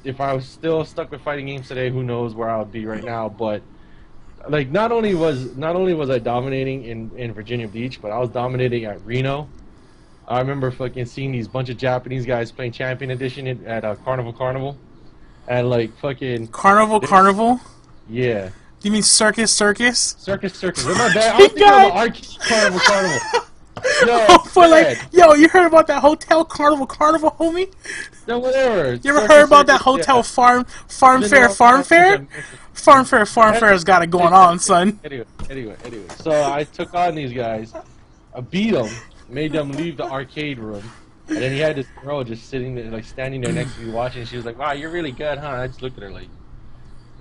If I was still stuck with fighting games today, who knows where I would be right now. But like, not only was I dominating in Virginia Beach, but I was dominating at Reno. I remember fucking seeing these bunch of Japanese guys playing Champion Edition at Carnival, and like fucking Carnival. Yeah. You mean Circus? Circus. That's my bad. I was thinking of the arcade Carnival. Yo, for like, yo, you heard about that hotel Carnival, homie? No, whatever. You ever heard about that hotel Farm Fair? Farm Fair's got it going on, son. Anyway. So I took on these guys. I beat them, made them leave the arcade room, and then he had this girl just sitting there, like standing there next to me watching. She was like, "Wow, you're really good, huh?" I just looked at her like,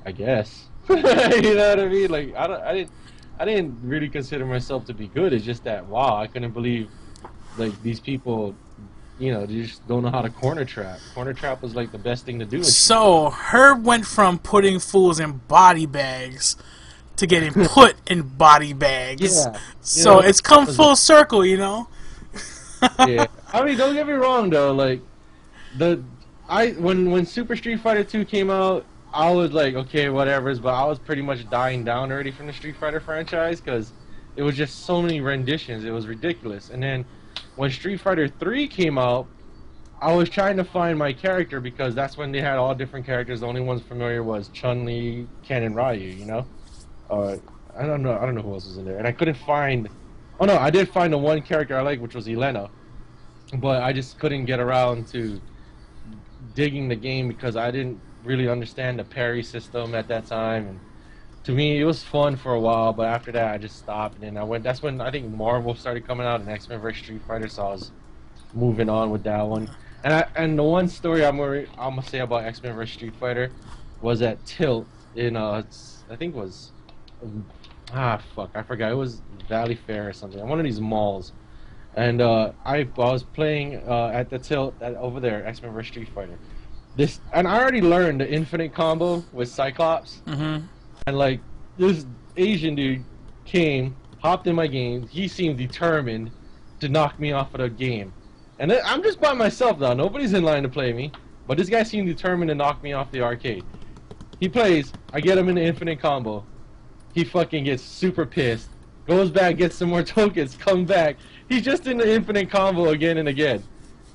"I guess." You know what I mean? Like, I didn't really consider myself to be good. It's just that, wow, I couldn't believe, like, these people, you know, they just don't know how to corner trap. Corner trap was like the best thing to do. So Herb went from putting fools in body bags to getting put in body bags. Yeah. So it's come full circle, you know. Yeah. I mean, don't get me wrong though. Like, when Super Street Fighter 2 came out, I was like, okay, whatever. But I was pretty much dying down already from the Street Fighter franchise because it was just so many renditions. It was ridiculous. And then when Street Fighter 3 came out, I was trying to find my character because that's when they had all different characters. The only ones familiar was Chun-Li, Ken, and Ryu. You know, I don't know who else was in there, and I couldn't find. Oh no, I did find the one character I liked, which was Elena, but I just couldn't get around to digging the game because I didn't really understand the parry system at that time. And to me, it was fun for a while, but after that, I just stopped. And then that's when I think Marvel started coming out and X-Men vs Street Fighter, so I was moving on with that one. And the one story I'm gonna say about X-Men vs Street Fighter was at Tilt in I think it was I forgot, it was Valley Fair or something, one of these malls. And I was playing at the Tilt over there, X-Men vs Street Fighter. And I already learned the infinite combo with Cyclops. Mm-hmm. And like, this Asian dude came, hopped in my game. He seemed determined to knock me off of the game. And I'm just by myself now. Nobody's in line to play me. But this guy seemed determined to knock me off the arcade. He plays. I get him in the infinite combo. He fucking gets super pissed. Goes back, gets some more tokens, come back. He's just in the infinite combo again and again.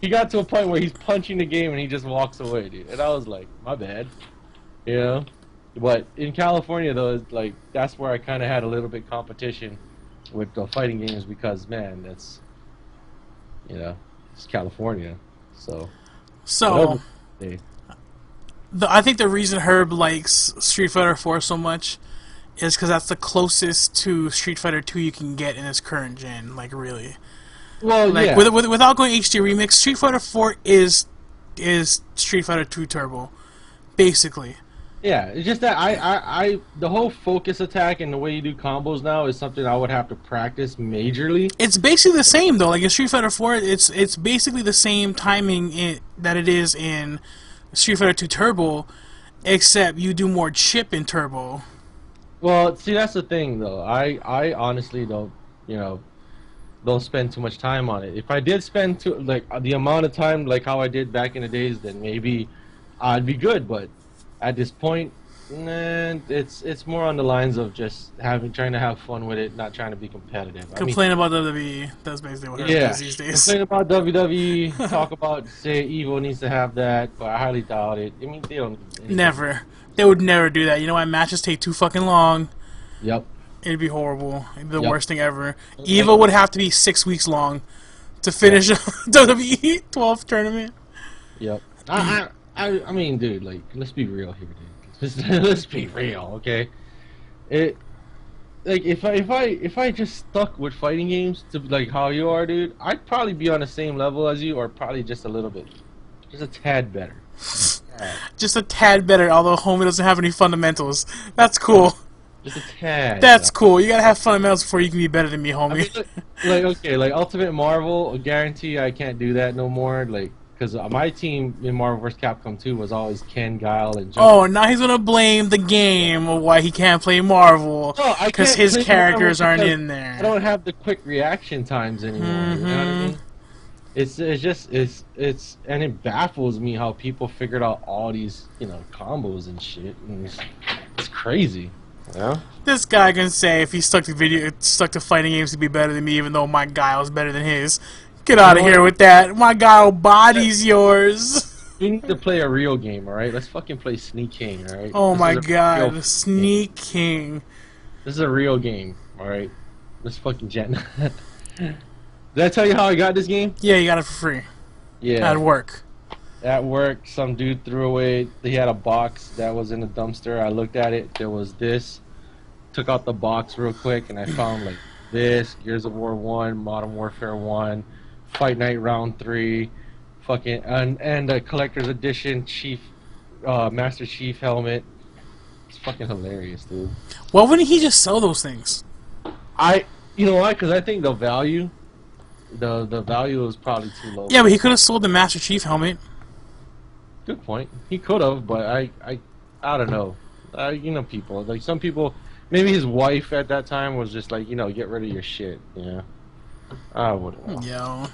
He got to a point where he's punching the game and he just walks away, dude. And I was like, my bad. You know? But in California, though, like, that's where I kind of had a little bit competition with the fighting games because, man, that's, you know, it's California. So I think the reason Herb likes Street Fighter 4 so much is because that's the closest to Street Fighter 2 you can get in its current gen, like, really. Well, like, yeah. Without going HD Remix, Street Fighter 4 is Street Fighter 2 Turbo, basically. Yeah, it's just that I the whole focus attack and the way you do combos now is something I would have to practice majorly. It's basically the same though. Like in Street Fighter 4, it's basically the same timing that it is in Street Fighter 2 Turbo, except you do more chip in Turbo. Well, see, that's the thing, though. I honestly don't, don't spend too much time on it. If I did spend the amount of time like how I did back in the days, then maybe I'd be good. But at this point, it's more on the lines of just trying to have fun with it, not trying to be competitive. Complain about WWE. That's basically what it is these days. Complain about WWE. Talk about say Evo needs to have that, but I highly doubt it. I mean, they don't. Never. They would never do that. You know why? Matches take too fucking long. Yep. It'd be horrible. It'd be the worst thing ever. Evo would have to be 6 weeks long to finish WWE 12th tournament. Yep. I mean, dude, like, let's be real here, dude. Let's be real, okay? If I just stuck with fighting games to like how you are, dude, I'd probably be on the same level as you, or probably just a little bit, just a tad better. Just a tad better, although homie doesn't have any fundamentals. That's cool. Just a tad. That's cool. You gotta have fundamentals before you can be better than me, homie. I mean, like Ultimate Marvel, I guarantee I can't do that no more. Like, because my team in Marvel vs. Capcom 2 was always Ken, Guile, and Joker. Oh, now he's gonna blame the game of why he can't play Marvel because his characters aren't in there. I don't have the quick reaction times anymore. You know what I mean? It's and it baffles me how people figured out all these combos and shit. And it's crazy. Yeah. This guy can say if he stuck to fighting games to be better than me, even though my Guile's better than his. Get out of here with that. My Guile body's yours. We need to play a real game, alright? Let's fucking play Sneak King, alright? Oh my god, Sneak King. This is a real game, alright? Let's fucking jet. Did I tell you how I got this game? Yeah, you got it for free. Yeah. At work. At work, some dude threw away. He had a box that was in a dumpster. I looked at it. There was this. Took out the box real quick, and I found like this: Gears of War 1, Modern Warfare 1, Fight Night Round 3, fucking and a collector's edition Master Chief helmet. It's fucking hilarious, dude. Why wouldn't he just sell those things? You know why? Because I think the value is probably too low. Yeah, but he could have sold the Master Chief helmet. Good point. He could have, but I don't know. People like some people. Maybe his wife at that time was just like, get rid of your shit. I wouldn't know. Yeah.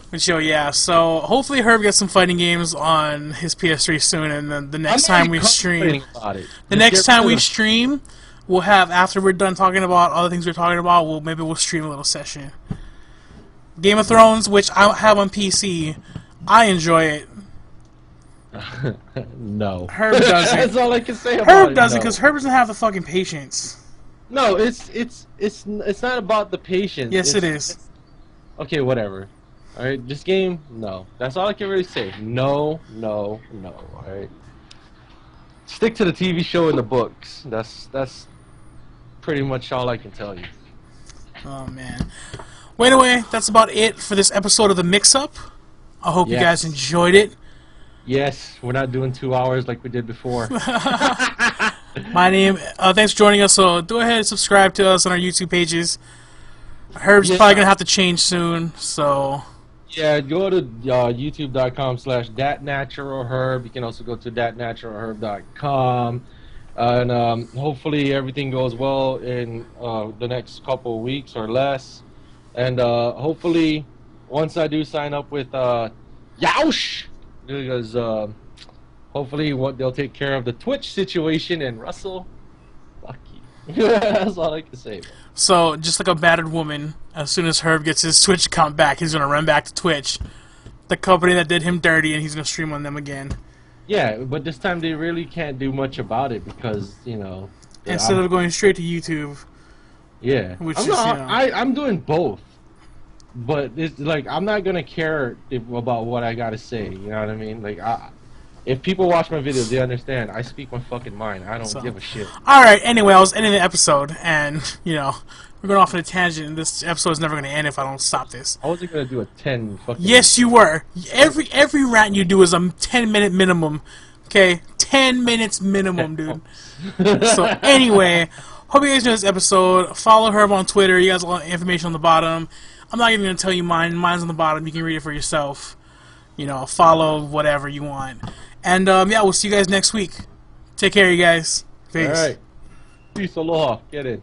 But yeah. So hopefully Herb gets some fighting games on his PS3 soon, and then the next time we stream, we'll have, after we're done talking about all the things we're talking about, maybe we'll stream a little session. Game of Thrones, which I have on PC, I enjoy it. No. Herb doesn't. That's all I can say about it. Herb doesn't, because Herb doesn't have the fucking patience. No, it's not about the patience. Yes, it is. Okay, whatever. Alright, this game, no. That's all I can really say. No, alright? Stick to the TV show and the books. That's pretty much all I can tell you. Oh, man. Well, anyway, that's about it for this episode of the Mix-Up. I hope you guys enjoyed it. Yes, we're not doing 2 hours like we did before. Thanks for joining us. So go ahead and subscribe to us on our YouTube pages. Herb's probably gonna have to change soon, so yeah, go to youtube.com/thatnaturalherb. You can also go to thatnaturalherb.com, and hopefully everything goes well in the next couple of weeks or less. And hopefully, once I do sign up with Yaush, because hopefully they'll take care of the Twitch situation, and Russell, fuck you. That's all I can say. So, just like a battered woman, as soon as Herb gets his Twitch account back, he's gonna run back to Twitch, the company that did him dirty, and he's gonna stream on them again. Yeah, but this time they really can't do much about it because instead of going straight to YouTube. Yeah, I'm doing both, but it's like I'm not gonna care about what I gotta say. You know what I mean? Like, if people watch my videos, they understand. I speak my fucking mind. I don't give a shit. All right. Anyway, I was ending the episode, and we're going off on a tangent. And this episode is never gonna end if I don't stop this. I wasn't gonna do a 10 fucking. Yes, you were. Every rant you do is a 10-minute minimum. Okay, 10 minutes minimum, dude. So anyway. Hope you guys enjoyed this episode. Follow Herb on Twitter. You guys have a lot of information on the bottom. I'm not even going to tell you mine. Mine's on the bottom. You can read it for yourself. you know, follow whatever you want. And yeah, we'll see you guys next week. Take care, you guys. Peace. All right. Peace, aloha. Get in.